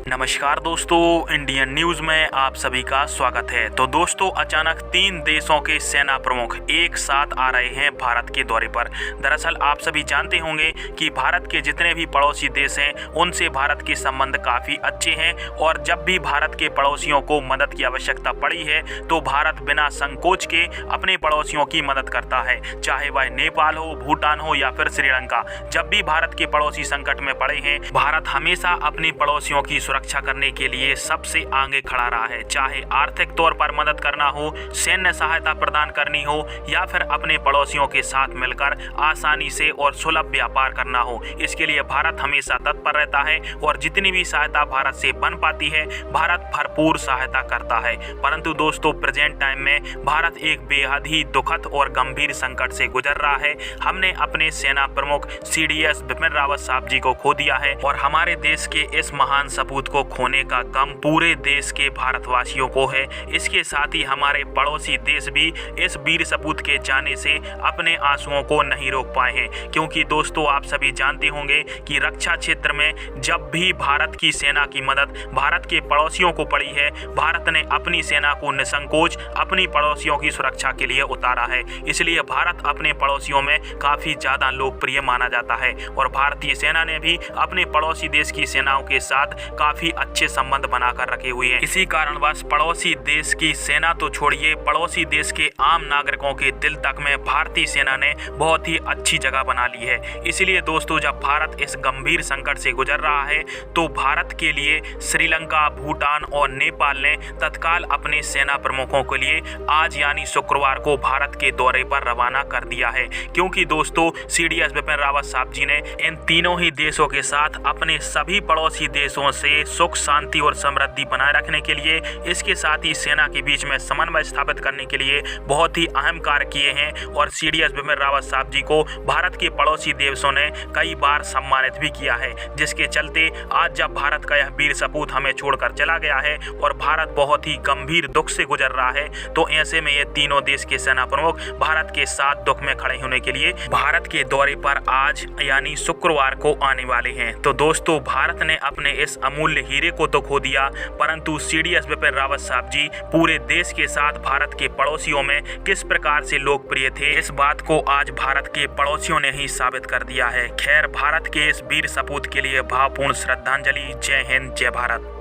नमस्कार दोस्तों, Indian news में आप सभी का स्वागत है। तो दोस्तों, अचानक 3 देशों के सेना प्रमुख एक साथ आ रहे हैं भारत के दौरे पर। दरअसल आप सभी जानते होंगे कि भारत के जितने भी पड़ोसी देश हैं उनसे भारत के संबंध काफ़ी अच्छे हैं और जब भी भारत के पड़ोसियों को मदद की आवश्यकता पड़ी है तो भारत बिना संकोच के अपने पड़ोसियों की मदद करता है, चाहे वह नेपाल हो, भूटान हो या फिर श्रीलंका। जब भी भारत के पड़ोसी संकट में पड़े हैं, भारत हमेशा अपने पड़ोसियों की सुरक्षा करने के लिए सबसे आगे खड़ा रहा है, चाहे आर्थिक तौर पर मदद करना हो, सैन्य सहायता प्रदान करनी हो या फिर अपने पड़ोसियों के साथ मिलकर आसानी से और सुलभ व्यापार करना हो। इसके लिए भारत हमेशा तत्पर रहता है और जितनी भी सहायता भारत से बन पाती है भारत भरपूर सहायता करता है। परंतु दोस्तों, प्रेजेंट टाइम में भारत एक बेहद ही दुखद और गंभीर संकट से गुजर रहा है। हमने अपने सेना प्रमुख CDS बिपिन रावत साहब जी को खो दिया है और हमारे देश के इस महान सपूत को खोने का गम पूरे देश के भारतवासियों को है। इसके साथ ही हमारे पड़ोसी देश भी इस वीर सपूत के जाने से अपने आंसुओं को नहीं रोक पाए हैं, क्योंकि दोस्तों आप सभी जानते होंगे कि रक्षा क्षेत्र में जब भी भारत की सेना की मदद भारत के पड़ोसियों को पड़ी है, भारत ने अपनी सेना को निसंकोच अपनी पड़ोसियों की सुरक्षा के लिए उतारा है। इसलिए भारत अपने पड़ोसियों में काफी ज्यादा लोकप्रिय माना जाता है और भारतीय सेना ने भी अपने पड़ोसी देश की सेनाओं के साथ काफी अच्छे संबंध बनाकर रखे हुए हैं। इसी कारणवश पड़ोसी देश की सेना तो छोड़िए, पड़ोसी देश के आम नागरिकों के दिल तक में भारतीय सेना ने बहुत ही अच्छी जगह बना ली है। इसलिए दोस्तों, जब भारत इस गंभीर संकट से गुजर रहा है तो भारत के लिए श्रीलंका, भूटान और नेपाल ने तत्काल अपने सेना प्रमुखों के लिए आज यानी शुक्रवार को भारत के दौरे पर रवाना कर दिया है, क्योंकि दोस्तों CDS बिपिन रावत साहब जी ने इन तीनों ही देशों के साथ अपने सभी पड़ोसी देशों से सुख, शांति और समृद्धि बनाए रखने के लिए, इसके साथ ही सेना के बीच में समन्वय स्थापित करने के लिए बहुत ही अहम कार्य किए हैं और CDS बिपिन रावत साहब जी को भारत के पड़ोसी देशों ने कई बार सम्मानित भी किया है, जिसके चलते आज जब भारत का यह वीर सपूत हमें छोड़कर चला गया है और भारत बहुत ही गंभीर दुख से गुजर रहा है, तो ऐसे में ये तीनों देश के सेना प्रमुख भारत के साथ दुख में खड़े होने के लिए भारत के दौरे पर आज यानी शुक्रवार को आने वाले हैं। तो दोस्तों, भारत ने अपने इस अमूल्य हीरे को तो खो दिया, परंतु CDS बिपिन रावत साहब जी पूरे देश के साथ भारत के पड़ोसियों में किस प्रकार से लोकप्रिय थे, इस बात को आज भारत के पड़ोसियों ने ही साबित कर दिया है। खैर, भारत के इस वीर सपूत के लिए भावपूर्ण श्रद्धांजलि। जय हिंद, जय भारत।